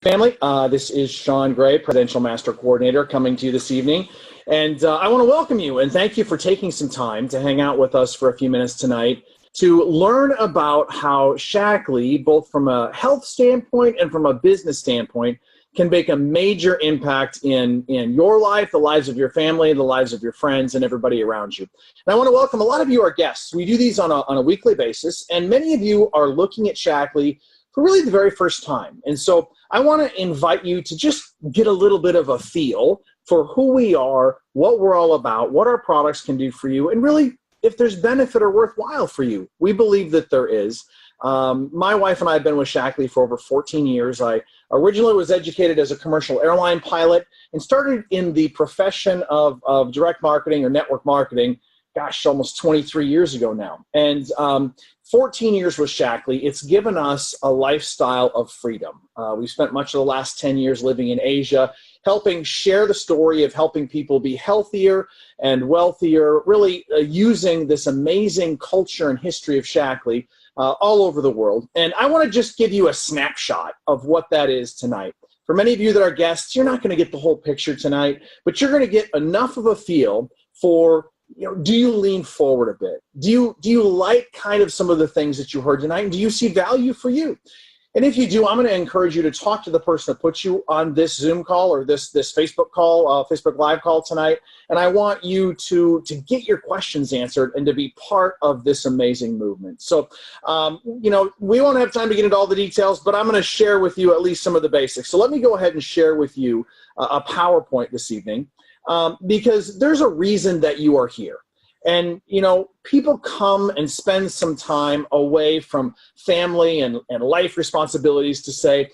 Family, this is Shawn Gray, Presidential Master Coordinator, coming to you this evening. And I want to welcome you and thank you for taking some time to hang out with us for a few minutes tonight to learn about how Shaklee, both from a health standpoint and from a business standpoint, can make a major impact in your life, the lives of your family, the lives of your friends, and everybody around you. And I want to welcome a lot of you, our guests. We do these on a weekly basis, and many of you are looking at Shaklee for really the very first time. And so I want to invite you to just get a little bit of a feel for who we are, what we're all about, what our products can do for you, and really if there's benefit or worthwhile for you. We believe that there is. My wife and I have been with Shaklee for over 14 years. I originally was educated as a commercial airline pilot and started in the profession of direct marketing or network marketing, gosh, almost 23 years ago now. And 14 years with Shaklee, it's given us a lifestyle of freedom. We've spent much of the last 10 years living in Asia, helping share the story of helping people be healthier and wealthier, really using this amazing culture and history of Shaklee all over the world. And I want to just give you a snapshot of what that is tonight. For many of you that are guests, you're not going to get the whole picture tonight, but you're going to get enough of a feel for, do you lean forward a bit? Do you like kind of some of the things that you heard tonight? And do you see value for you? And if you do, I'm going to encourage you to talk to the person that puts you on this Zoom call or this Facebook call, Facebook Live call tonight. And I want you to get your questions answered and to be part of this amazing movement. So, we won't have time to get into all the details, but I'm going to share with you at least some of the basics. So let me go ahead and share with you a PowerPoint this evening because there's a reason that you are here. And, people come and spend some time away from family and life responsibilities to say,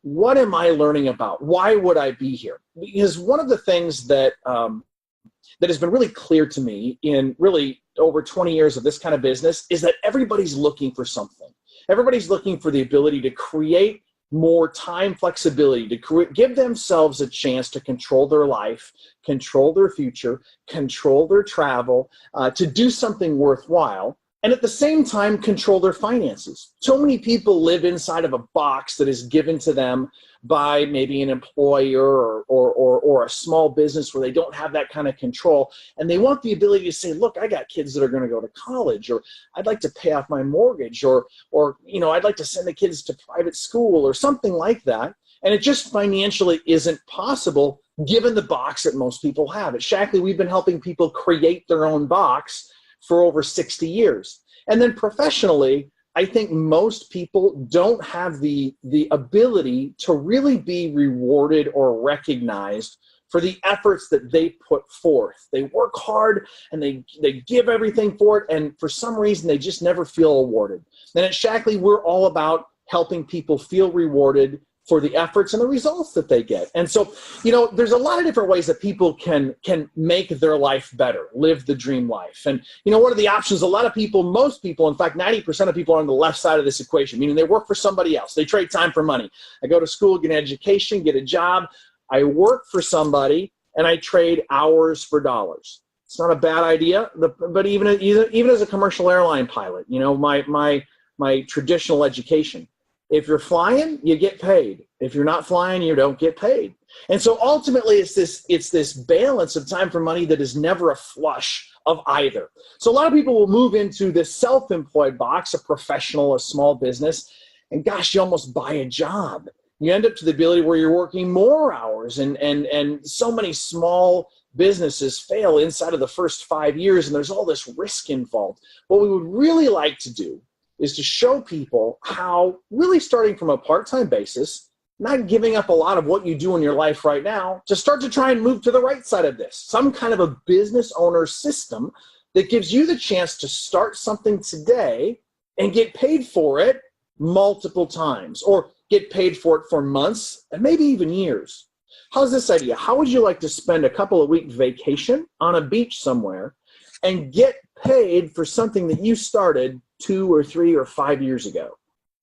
what am I learning about? Why would I be here? Because one of the things that has been really clear to me in really over 20 years of this kind of business is that everybody's looking for something. Everybody's looking for the ability to create more time flexibility, to give themselves a chance to control their life, control their future, control their travel, to do something worthwhile, and at the same time control their finances. So many people live inside of a box that is given to them by maybe an employer or a small business where they don't have that kind of control, and they want the ability to say, look, I got kids that are going to go to college, or I'd like to pay off my mortgage, or I'd like to send the kids to private school or something like that, and it just financially isn't possible given the box that most people have. At Shaklee, we've been helping people create their own box for over 60 years. And then professionally, I think most people don't have the ability to really be rewarded or recognized for the efforts that they put forth. They work hard and they give everything for it, and for some reason they just never feel awarded. And at Shaklee, we're all about helping people feel rewarded for the efforts and the results that they get. And so, there's a lot of different ways that people can make their life better, live the dream life. And, what are the options? A lot of people, most people, in fact, 90% of people are on the left side of this equation, meaning they work for somebody else. They trade time for money. I go to school, get an education, get a job. I work for somebody, and I trade hours for dollars. It's not a bad idea, but even as a commercial airline pilot, my traditional education, if you're flying, you get paid. If you're not flying, you don't get paid. And so ultimately, it's this balance of time for money that is never a flush of either. So a lot of people will move into this self-employed box, a professional, a small business, and gosh, you almost buy a job. You end up to the ability where you're working more hours, and so many small businesses fail inside of the first 5 years, and there's all this risk involved. What we would really like to do is to show people how really starting from a part-time basis, not giving up a lot of what you do in your life right now, to start to try and move to the right side of this, some kind of a business owner system that gives you the chance to start something today and get paid for it multiple times, or get paid for it for months and maybe even years. How's this idea? How would you like to spend a couple of weeks vacation on a beach somewhere and get paid for something that you started 2 or 3 or 5 years ago?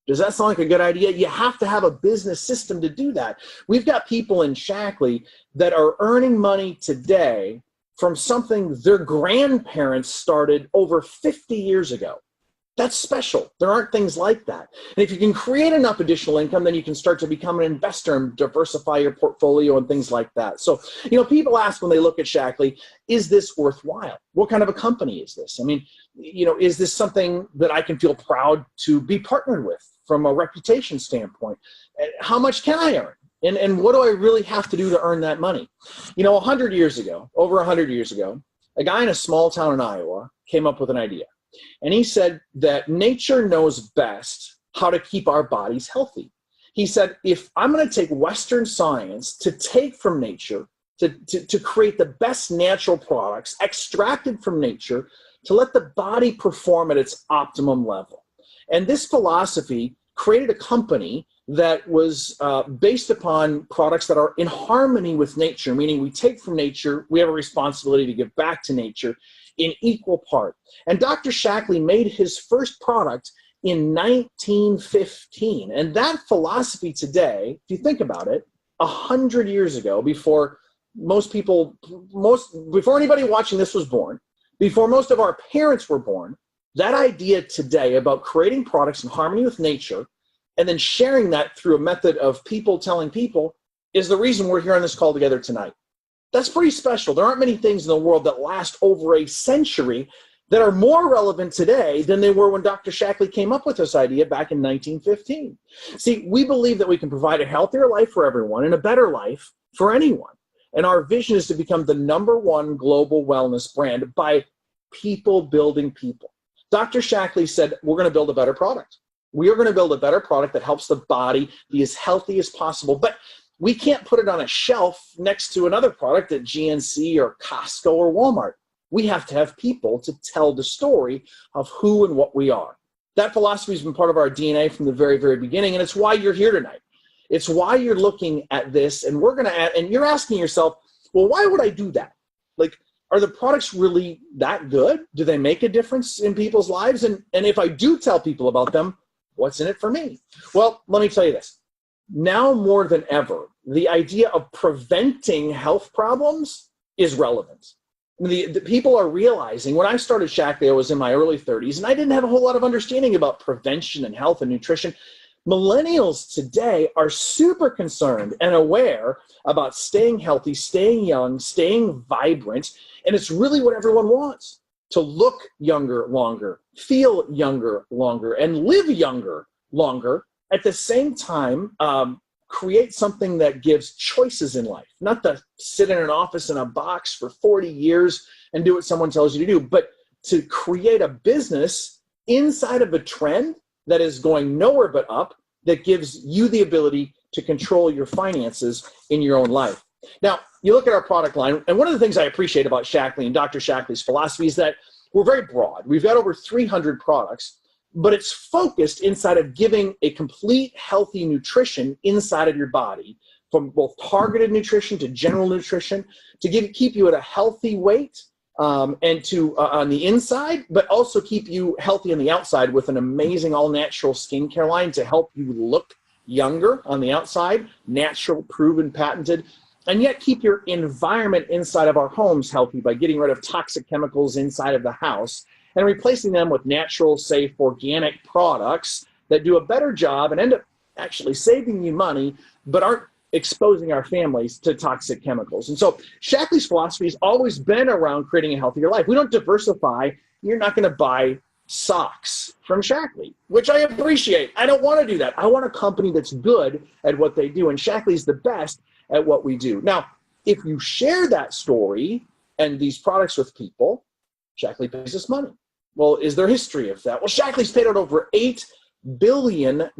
Does that sound like a good idea? You have to have a business system to do that. We've got people in Shaklee that are earning money today from something their grandparents started over 50 years ago. That's special. There aren't things like that. And if you can create enough additional income, then you can start to become an investor and diversify your portfolio and things like that. So, people ask when they look at Shaklee, is this worthwhile? What kind of a company is this? I mean, is this something that I can feel proud to be partnered with from a reputation standpoint? How much can I earn? And what do I really have to do to earn that money? 100 years ago, over 100 years ago, a guy in a small town in Iowa came up with an idea. And he said that nature knows best how to keep our bodies healthy. He said, if I'm going to take Western science to take from nature, to create the best natural products extracted from nature, to let the body perform at its optimum level. And this philosophy created a company that was based upon products that are in harmony with nature, meaning we take from nature, we have a responsibility to give back to nature in equal part. And Dr. Shaklee made his first product in 1915. And that philosophy today, if you think about it, 100 years ago, before anybody watching this was born, before most of our parents were born, that idea today about creating products in harmony with nature and then sharing that through a method of people telling people is the reason we're here on this call together tonight. That's pretty special. There aren't many things in the world that last over a century that are more relevant today than they were when Dr. Shaklee came up with this idea back in 1915. See, we believe that we can provide a healthier life for everyone and a better life for anyone. And our vision is to become the #1 global wellness brand by people building people. Dr. Shaklee said, we're going to build a better product. We are going to build a better product that helps the body be as healthy as possible. But we can't put it on a shelf next to another product at GNC or Costco or Walmart. We have to have people to tell the story of who and what we are. That philosophy has been part of our DNA from the very, very beginning, and it's why you're here tonight. It's why you're looking at this, and and you're asking yourself, well, why would I do that? Like, are the products really that good? Do they make a difference in people's lives? And if I do tell people about them, what's in it for me? Well, let me tell you this. Now more than ever, the idea of preventing health problems is relevant. The people are realizing, when I started Shaklee, I was in my early 30s, and I didn't have a whole lot of understanding about prevention and health and nutrition. Millennials today are super concerned and aware about staying healthy, staying young, staying vibrant, and it's really what everyone wants: to look younger longer, feel younger longer, and live younger longer. At the same time, create something that gives choices in life, not to sit in an office in a box for 40 years and do what someone tells you to do, but to create a business inside of a trend that is going nowhere but up, that gives you the ability to control your finances in your own life. Now, you look at our product line, and one of the things I appreciate about Shaklee and Dr. Shaklee's philosophy is that we're very broad. We've got over 300 products, but it's focused inside of giving a complete healthy nutrition inside of your body, from both targeted nutrition to general nutrition, to keep you at a healthy weight and to on the inside, but also keep you healthy on the outside with an amazing all-natural skincare line to help you look younger on the outside, natural, proven, patented, and yet keep your environment inside of our homes healthy by getting rid of toxic chemicals inside of the house and replacing them with natural, safe, organic products that do a better job and end up actually saving you money, but aren't exposing our families to toxic chemicals. And so Shaklee's philosophy has always been around creating a healthier life. We don't diversify. You're not going to buy socks from Shaklee, which I appreciate. I don't want to do that. I want a company that's good at what they do, and Shaklee's the best at what we do. Now, if you share that story and these products with people, Shaklee pays us money. Well, is there history of that? Well, Shaklee's paid out over $8 billion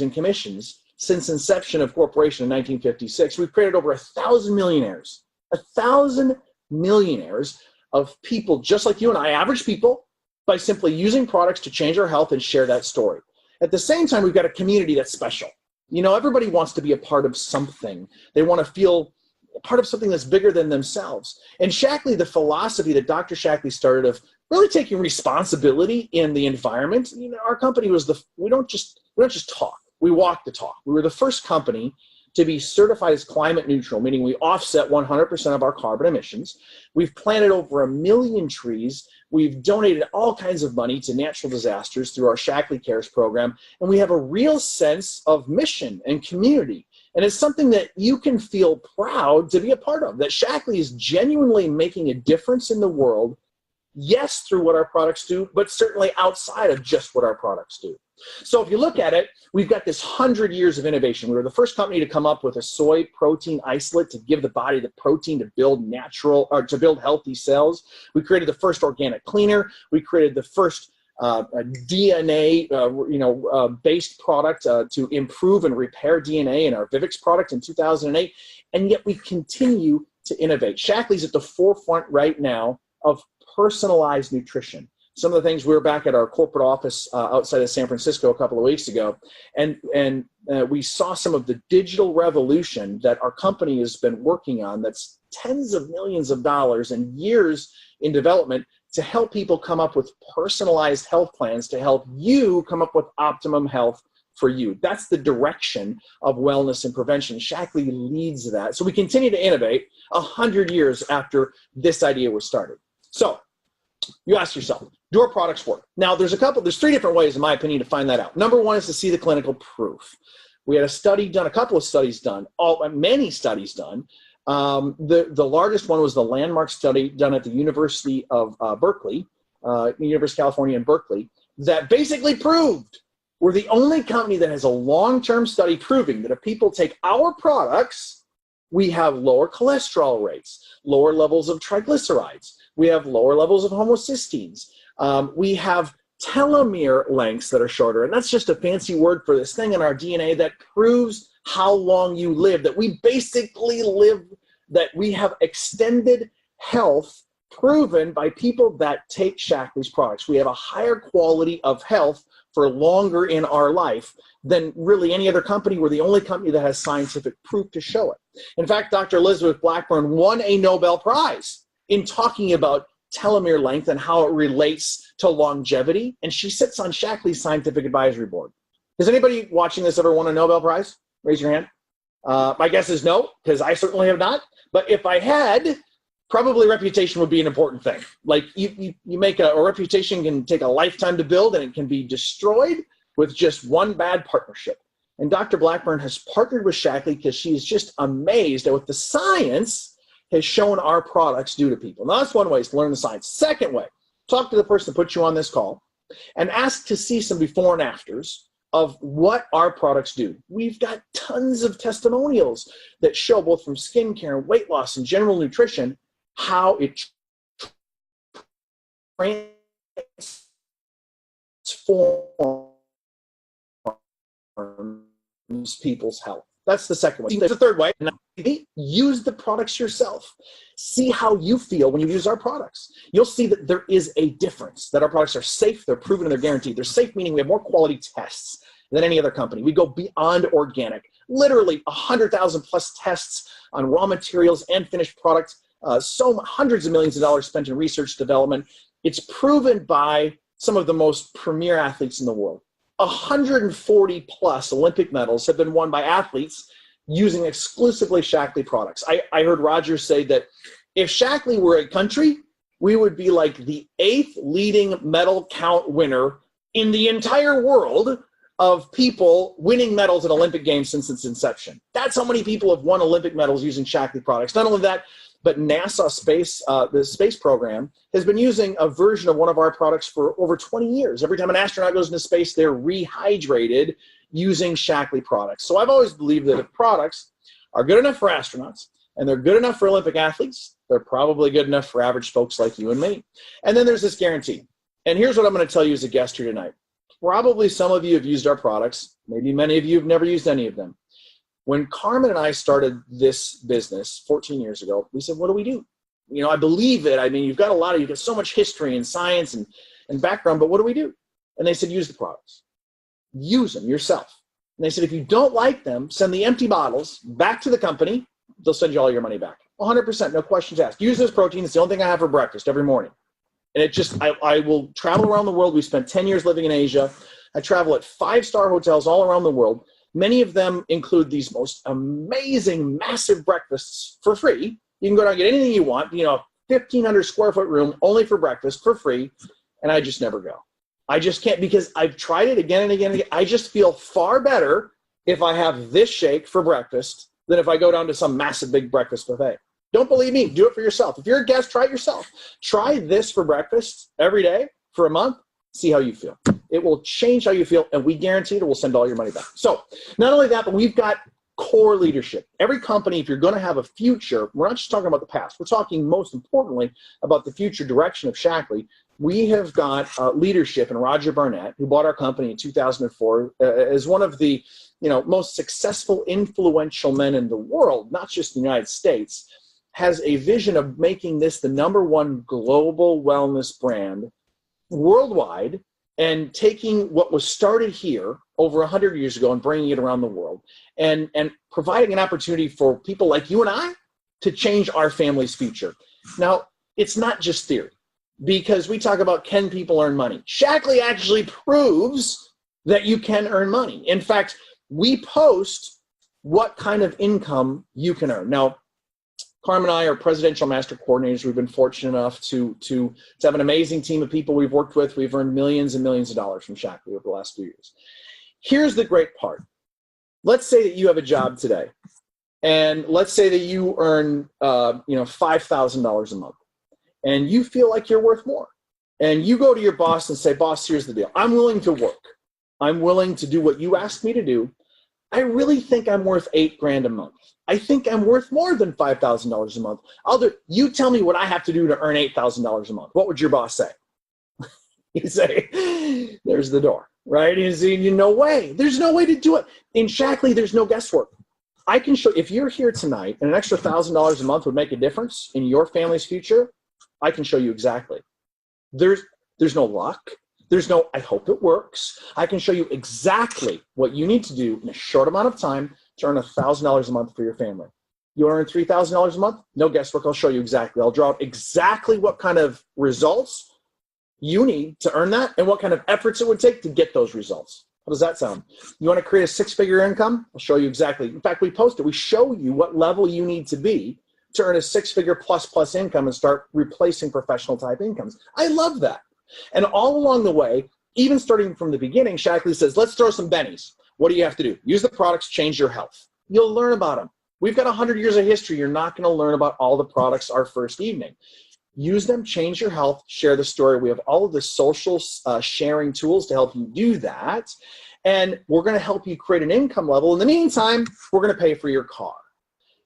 in commissions since inception of corporation in 1956. We've created over 1,000 millionaires, 1,000 millionaires of people just like you and I, average people, by simply using products to change our health and share that story. At the same time, we've got a community that's special. You know, everybody wants to be a part of something. They want to feel part of something that's bigger than themselves. And Shaklee, the philosophy that Dr. Shaklee started of really taking responsibility in the environment. You know, our company was we don't just talk, we walk the talk. We were the first company to be certified as climate neutral, meaning we offset 100% of our carbon emissions. We've planted over 1 million trees. We've donated all kinds of money to natural disasters through our Shaklee Cares program, and we have a real sense of mission and community. And it's something that you can feel proud to be a part of, that Shaklee is genuinely making a difference in the world, yes, through what our products do, but certainly outside of just what our products do. So if you look at it, we've got this 100 years of innovation. We were the first company to come up with a soy protein isolate to give the body the protein to build healthy cells. We created the first organic cleaner. We created the first DNA based product to improve and repair DNA in our Vivix product in 2008. And yet we continue to innovate. Shaklee's at the forefront right now of personalized nutrition. Some of the things, we were back at our corporate office outside of San Francisco a couple of weeks ago, and we saw some of the digital revolution that our company has been working on, that's tens of millions of dollars and years in development to help people come up with personalized health plans to help you come up with optimum health for you. That's the direction of wellness and prevention. Shaklee leads that. So we continue to innovate 100 years after this idea was started. So you ask yourself, do our products work? Now, there's three different ways, in my opinion, to find that out. Number one is to see the clinical proof. We had a study done, a couple of studies done, many studies done. The largest one was the landmark study done at the University of Berkeley, University of California in Berkeley, that basically proved we're the only company that has a long-term study proving that if people take our products, we have lower cholesterol rates, lower levels of triglycerides, we have lower levels of homocysteines. We have telomere lengths that are shorter. And that's just a fancy word for this thing in our DNA that proves how long you live, that we basically live, that we have extended health proven by people that take Shaklee's products. We have a higher quality of health for longer in our life than really any other company. We're the only company that has scientific proof to show it. In fact, Dr. Elizabeth Blackburn won a Nobel Prize in talking about telomere length and how it relates to longevity, and she sits on Shaklee's scientific advisory board. Has anybody watching this ever won a Nobel Prize? Raise your hand. My guess is no, because I certainly have not. But if I had, probably reputation would be an important thing. Like you make a reputation can take a lifetime to build, and it can be destroyed with just one bad partnership. And Dr. Blackburn has partnered with Shaklee because she is just amazed at what the science has shown our products do to people. Now, that's one way, is to learn the science. Second way, talk to the person that put you on this call and ask to see some before and afters of what our products do. We've got tons of testimonials that show, both from skincare, weight loss, and general nutrition, how it transforms people's health. That's the second way. There's a third way. Use the products yourself. See how you feel when you use our products. You'll see that there is a difference, that our products are safe, they're proven, and they're guaranteed. They're safe, meaning we have more quality tests than any other company. We go beyond organic. Literally 100,000 plus tests on raw materials and finished products. Hundreds of millions of dollars spent in research development. It's proven by some of the most premier athletes in the world. 140 plus Olympic medals have been won by athletes using exclusively Shaklee products. I heard Roger say that if Shaklee were a country, we would be like the 8th leading medal count winner in the entire world of people winning medals at Olympic Games since its inception. That's how many people have won Olympic medals using Shaklee products. Not only that, but NASA the space program, has been using a version of one of our products for over 20 years. Every time an astronaut goes into space, they're rehydrated using Shaklee products. So I've always believed that if products are good enough for astronauts and they're good enough for Olympic athletes, they're probably good enough for average folks like you and me. And then there's this guarantee. And here's what I'm going to tell you as a guest here tonight. Probably some of you have used our products. Maybe many of you have never used any of them. When Carmen and I started this business 14 years ago, we said, what do we do? You know, I believe it. I mean, you've got so much history and science and background, but what do we do? And they said, use the products. Use them yourself. And they said, if you don't like them, send the empty bottles back to the company. They'll send you all your money back. 100%, no questions asked. Use this protein. It's the only thing I have for breakfast every morning. And I will travel around the world. We spent 10 years living in Asia. I travel at 5-star hotels all around the world. Many of them include these most amazing, massive breakfasts for free. You can go down and get anything you want, 1,500 square foot room only for breakfast for free, and I just never go. I just can't, because I've tried it again and again and again. I just feel far better if I have this shake for breakfast than if I go down to some massive big breakfast buffet. Don't believe me, do it for yourself. If you're a guest, try it yourself. Try this for breakfast every day for a month. See how you feel. It will change how you feel, and we guarantee it will send all your money back. So not only that, but we've got core leadership. Every company, if you're going to have a future, we're not just talking about the past. We're talking most importantly about the future direction of Shaklee. We have got leadership in Roger Barnett, who bought our company in 2004, as one of the most successful, influential men in the world, not just the United States, has a vision of making this the #1 global wellness brand worldwide, and taking what was started here over 100 years ago and bringing it around the world, and providing an opportunity for people like you and I to change our family's future. Now, it's not just theory, because we talk about, can people earn money? Shaklee actually proves that you can earn money. In fact, we post what kind of income you can earn. Now, Carmen and I are presidential master coordinators. We've been fortunate enough to have an amazing team of people we've worked with. We've earned millions and millions of dollars from Shaklee over the last few years. Here's the great part. Let's say that you have a job today, and let's say that you earn $5,000 a month, and you feel like you're worth more. And you go to your boss and say, boss, here's the deal. I'm willing to work. I'm willing to do what you asked me to do. I really think I'm worth $8,000 a month. I think I'm worth more than $5,000 a month. You tell me what I have to do to earn $8,000 a month. What would your boss say? He'd say, there's the door, right? He'd say, no way. There's no way to do it. In Shaklee, there's no guesswork. I can show, if you're here tonight and an extra $1,000 a month would make a difference in your family's future, I can show you exactly. There's no luck. There's no, I hope it works. I can show you exactly what you need to do in a short amount of time to earn $1,000 a month for your family. You earn $3,000 a month? No guesswork. I'll show you exactly. I'll draw out exactly what kind of results you need to earn that and what kind of efforts it would take to get those results. How does that sound? You want to create a 6-figure income? I'll show you exactly. In fact, we post it. We show you what level you need to be to earn a 6-figure plus income and start replacing professional type incomes. I love that. And all along the way, even starting from the beginning, Shaklee says, let's throw some bennies. What do you have to do? Use the products, change your health. You'll learn about them. We've got 100 years of history. You're not going to learn about all the products our first evening. Use them, change your health, share the story. We have all of the social sharing tools to help you do that. And we're going to help you create an income level. In the meantime, we're going to pay for your car.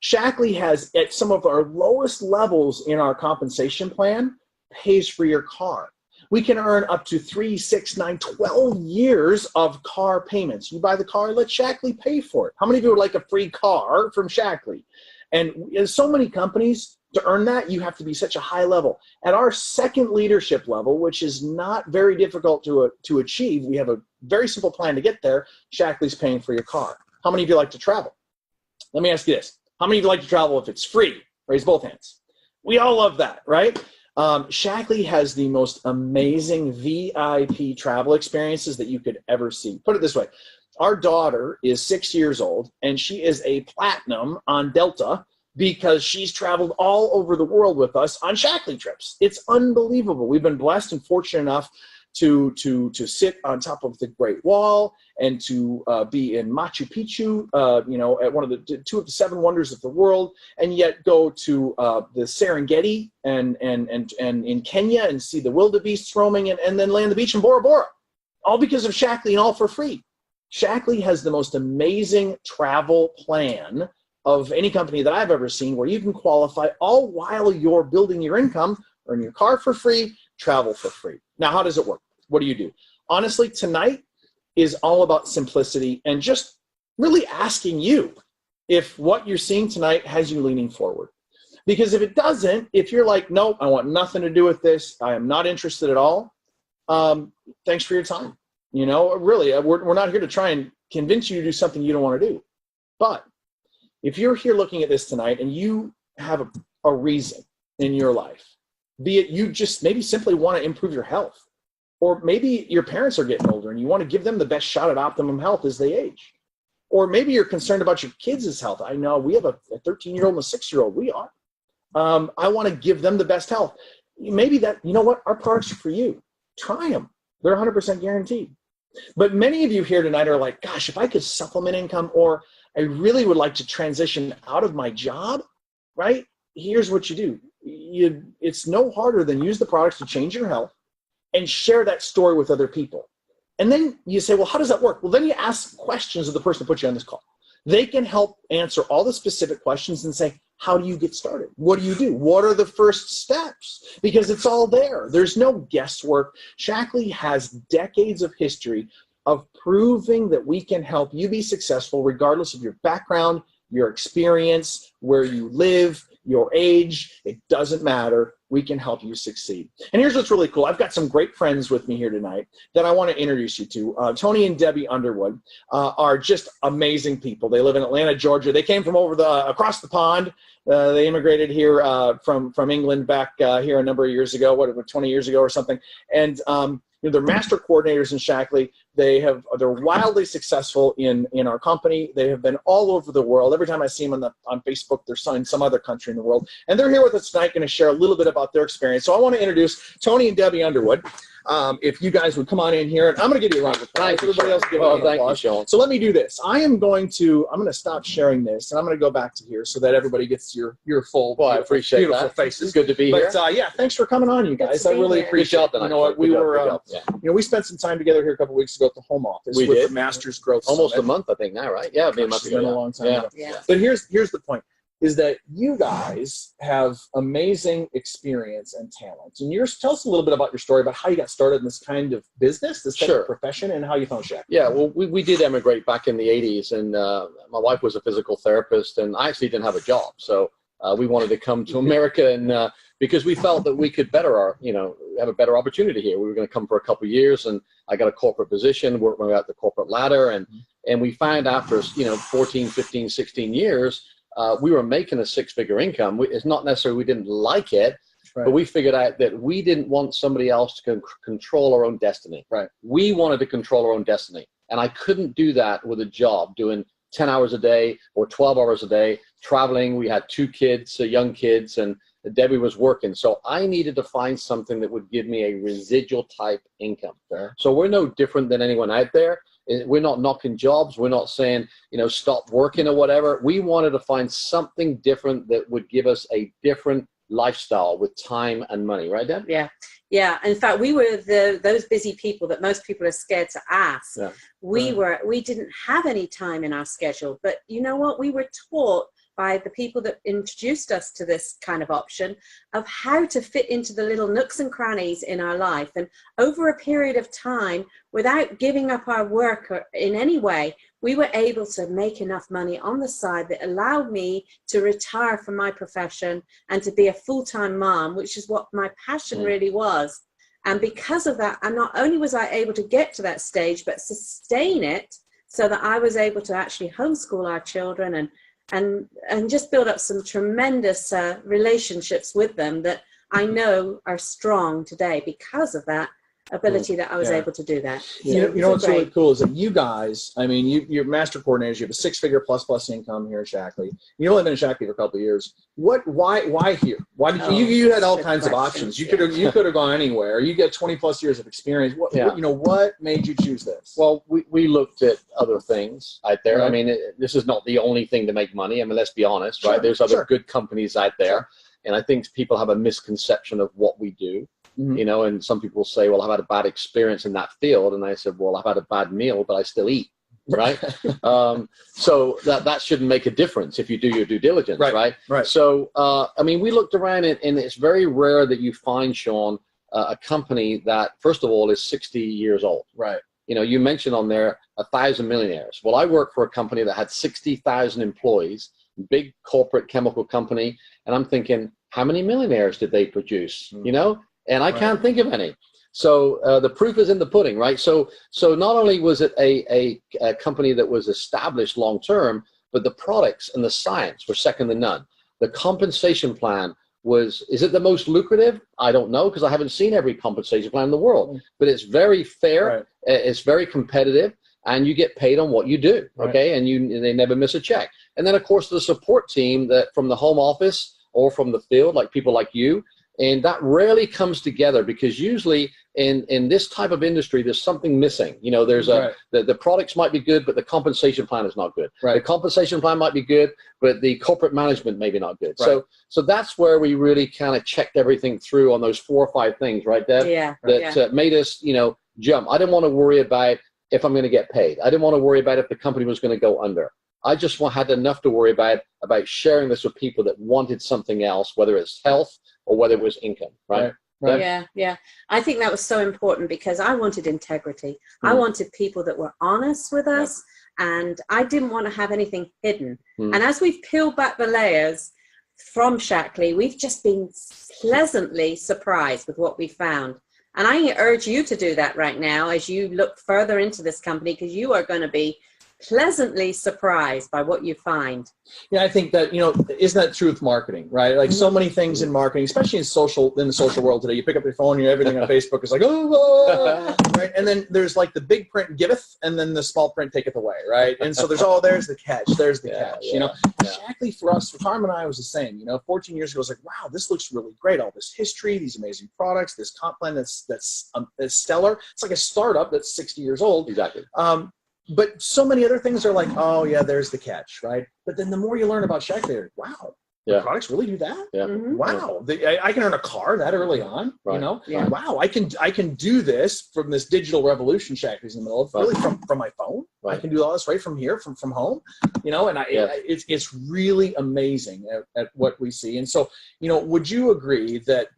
Shaklee has, at some of our lowest levels in our compensation plan, pays for your car. We can earn up to 3, 6, 9, 12 years of car payments. You buy the car, let Shaklee pay for it. How many of you would like a free car from Shaklee? And there's so many companies, to earn that, you have to be such a high level. At our second leadership level, which is not very difficult to achieve, we have a very simple plan to get there. Shaklee's paying for your car. How many of you like to travel? Let me ask you this. How many of you like to travel if it's free? Raise both hands. We all love that, right? Shaklee has the most amazing VIP travel experiences that you could ever see. Put it this way. Our daughter is 6 years old, and she is a platinum on Delta because she's traveled all over the world with us on Shaklee trips. It's unbelievable. We've been blessed and fortunate enough to sit on top of the Great Wall and to be in Machu Picchu, at one of the 2 of the 7 wonders of the world, and yet go to the Serengeti and in Kenya and see the wildebeests roaming, and then lay on the beach in Bora Bora, all because of Shaklee and all for free. Shaklee has the most amazing travel plan of any company that I've ever seen, where you can qualify all while you're building your income, earn your car for free, travel for free. Now, how does it work? What do you do? Honestly, tonight is all about simplicity and just really asking you if what you're seeing tonight has you leaning forward. Because if it doesn't, if you're like, nope, I want nothing to do with this, I am not interested at all, thanks for your time. Really, we're not here to try and convince you to do something you don't want to do. But if you're here looking at this tonight and you have a reason in your life, be it you just maybe simply want to improve your health, or maybe your parents are getting older and you want to give them the best shot at optimum health as they age, or maybe you're concerned about your kids' health. I know we have a 13-year-old and a 6-year-old. We are. I want to give them the best health. Maybe that, you know what, our products are for you. Try them. They're 100% guaranteed. But many of you here tonight are like, gosh, if I could supplement income, or I really would like to transition out of my job, right? Here's what you do. It's no harder than use the products to change your health and share that story with other people. And then you say, well, how does that work? Well, then you ask questions of the person that put you on this call. They can help answer all the specific questions and say, how do you get started? What do you do? What are the first steps? Because it's all there. There's no guesswork. Shaklee has decades of history of proving that we can help you be successful regardless of your background, your experience, where you live, your age. It doesn't matter. We can help you succeed. And here's what's really cool. I've got some great friends with me here tonight that I want to introduce you to. Tony and Debbie Underwood are just amazing people. They live in Atlanta, Georgia. They came from across the pond. They immigrated here from England back here a number of years ago, 20 years ago or something. And they're master coordinators in Shaklee. They're wildly successful in our company. They have been all over the world. Every time I see them on Facebook, they're in some other country in the world. And they're here with us tonight, going to share a little bit about their experience. So I want to introduce Tony and Debbie Underwood. If you guys would come on in here, and I'm going to give you a round of applause. Everybody else give a round of applause. Thank you, Shawn. So let me do this. I'm going to stop sharing this, and I'm going to go back to here so that everybody gets your full, well, I appreciate beautiful that. faces. It's good to be here. But yeah, thanks for coming on, you guys. I really appreciate it. You know what, we spent some time together here a couple weeks ago at the home office with the Masters Growth Almost Summit. a month, I think now, right? Yeah, maybe a month ago. It's been a long time ago. Yeah. But here's the point, is that you guys have amazing experience and talent. And tell us a little bit about your story, about how you got started in this kind of business, this kind of profession, and how you found Shaklee. Yeah, well, we did emigrate back in the 80s, and my wife was a physical therapist, and I actually didn't have a job. So we wanted to come to America, and because we felt that we could have a better opportunity here. We were going to come for a couple of years, and I got a corporate position, worked my way out the corporate ladder, and we found after 14, 15, 16 years, we were making a six-figure income. It's not necessarily we didn't like it, but we figured out that we didn't want somebody else to control our own destiny. Right. We wanted to control our own destiny, and I couldn't do that with a job doing 10 hours a day or 12 hours a day, traveling. We had two kids, young kids, and Debbie was working. So I needed to find something that would give me a residual type income. Fair. So we're no different than anyone out there. We're not knocking jobs. We're not saying, stop working or whatever. We wanted to find something different that would give us a different lifestyle with time and money. Right, Deb? Yeah. Yeah. In fact, we were those busy people that most people are scared to ask. Yeah. We didn't have any time in our schedule, but you know what? We were taught by the people that introduced us to this kind of option of how to fit into the little nooks and crannies in our life. And over a period of time, without giving up our work in any way, we were able to make enough money on the side that allowed me to retire from my profession and to be a full-time mom, which is what my passion really was. And because of that, and not only was I able to get to that stage, but sustain it so that I was able to actually homeschool our children and just build up some tremendous relationships with them that I know are strong today because of that ability that I was able to do that. You know what's really cool is that you guys, I mean, you're master coordinators. You have a six-figure plus income here at Shaklee. You only been in Shaklee for a couple of years. Why here? Why did you had all kinds of options? You could have gone anywhere. You get 20+ years of experience. What made you choose this? Well, we looked at other things out there. Right. I mean, this is not the only thing to make money. I mean, let's be honest, right? There's other good companies out there. And I think people have a misconception of what we do. And some people say, well, I've had a bad experience in that field. And I said, well, I've had a bad meal, but I still eat, right? So that shouldn't make a difference if you do your due diligence, right? So, I mean, we looked around and it's very rare that you find, Shawn, a company that, first of all, is 60 years old. Right. You mentioned on there 1,000 millionaires. Well, I work for a company that had 60,000 employees, big corporate chemical company. And I'm thinking, how many millionaires did they produce? And I can't think of any. So the proof is in the pudding, right? So not only was it a company that was established long term, but the products and the science were second to none. The compensation plan is it the most lucrative? I don't know, because I haven't seen every compensation plan in the world. But it's very fair. It's very competitive. And you get paid on what you do, okay? And they never miss a check. And then, of course, the support team that from the home office, or from the field, like people like you. And that rarely comes together, because usually in this type of industry, there's something missing. You know, there's the products might be good, but the compensation plan is not good. Right. The compensation plan might be good, but the corporate management maybe not good. Right. So that's where we really kind of checked everything through on those 4 or 5 things, right, Deb? Yeah. That made us, you know, jump. I didn't want to worry about if I'm going to get paid. I didn't want to worry about if the company was going to go under. I just had enough to worry about sharing this with people that wanted something else, whether it's health or whether it was income, right? Right. Yeah. I think that was so important, because I wanted integrity. I wanted people that were honest with us, and I didn't want to have anything hidden. And as we've peeled back the layers from Shaklee, we've just been pleasantly surprised with what we found. And I urge you to do that right now as you look further into this company, because you are going to be pleasantly surprised by what you find. Yeah, I think that, you know, isn't that true with marketing, right? Like so many things in marketing, especially in the social world today, you pick up your phone, everything on Facebook is like, oh, right? And then there's like the big print giveth, and then the small print taketh away, right? And so there's the catch, you know. Shaklee for us, for Tom and I, was the same. You know, 14 years ago, I was like, wow, this looks really great. All this history, these amazing products, this comp plan that's stellar. It's like a startup that's 60 years old. Exactly. But so many other things are like, oh yeah, there's the catch, right? But then the more you learn about Shaklee, you're like, wow, the products really do that? Yeah. Wow, I can earn a car that early on, you know? Yeah. Wow, I can do this from this digital revolution Shaklee's in the middle of, really from my phone. I can do all this right from here, from home, you know? And it's really amazing at what we see. And so, you know, would you agree that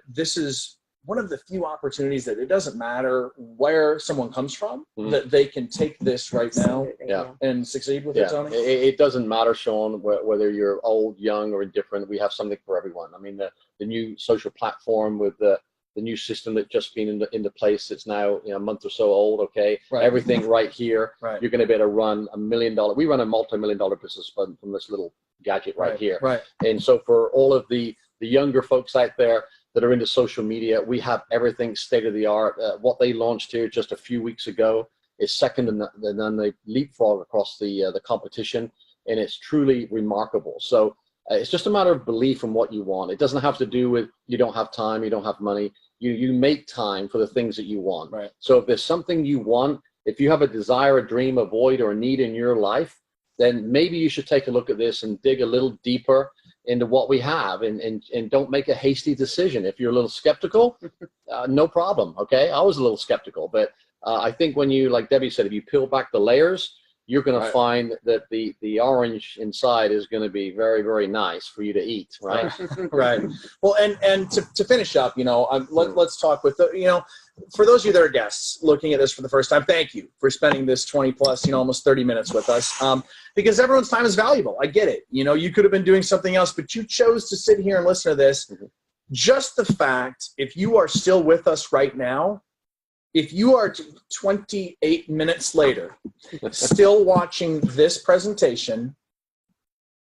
this is one of the few opportunities that it doesn't matter where someone comes from, that they can take this right now and succeed with it, Tony? It doesn't matter, Shawn, whether you're old, young, or indifferent. We have something for everyone. I mean, the new social platform with the new system that's just been into place, it's now, you know, a month or so old, okay? Everything right here. You're going to be able to run $1 million. We run a multi-million-dollar business from this little gadget right here. And so for all of the younger folks out there that are into social media, we have everything state of the art. What they launched here just a few weeks ago is second to none. They leapfrog across the competition, and it's truly remarkable. So it's just a matter of belief in what you want. It doesn't have to do with you don't have time, you don't have money. You make time for the things that you want. So if there's something you want, if you have a desire, a dream, a void, or a need in your life, then maybe you should take a look at this and dig a little deeper into what we have, and don't make a hasty decision. If you're a little skeptical, no problem, okay? I was a little skeptical, but I think when you, like Debbie said, if you peel back the layers, you're going to find that the orange inside is going to be very, very nice for you to eat, right? Right. Well, and to finish up, you know, let's talk with you know, for those of you that are guests looking at this for the first time, thank you for spending this 20 plus, you know, almost 30 minutes with us, because everyone's time is valuable. I get it. You know, you could have been doing something else, but you chose to sit here and listen to this. Just the fact, if you are still with us right now, if you are 28 minutes later still watching this presentation,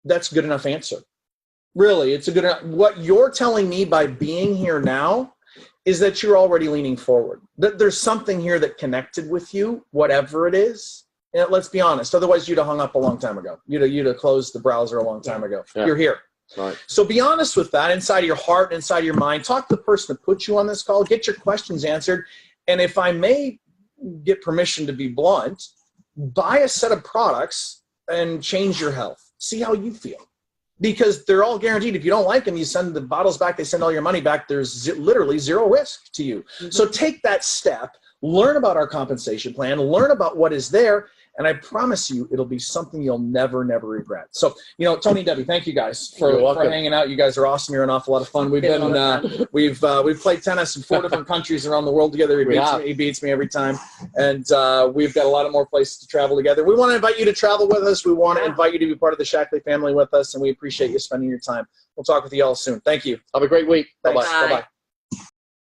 that's a good enough answer. Really, it's a good enough. What you're telling me by being here now is that you're already leaning forward. That there's something here that connected with you, whatever it is. And let's be honest, otherwise you'd have hung up a long time ago. You'd have closed the browser a long time ago. You're here. So be honest with that inside of your heart, inside of your mind. Talk to the person that put you on this call. Get your questions answered. And if I may get permission to be blunt, buy a set of products and change your health. See how you feel. Because they're all guaranteed. If you don't like them, you send the bottles back, they send all your money back. There's literally zero risk to you. So take that step, learn about our compensation plan, learn about what is there, and I promise you it'll be something you'll never regret. So, you know, Tony and Debbie, thank you guys for hanging out. You guys are awesome. You're an awful lot of fun. We've played tennis in 4 different countries around the world together. He beats me every time. And we've got a lot of more places to travel together. We want to invite you to travel with us. We want to invite you to be part of the Shaklee family with us, and we appreciate you spending your time. We'll talk with you all soon. Thank you. Have a great week. Bye-bye. Bye. Bye-bye.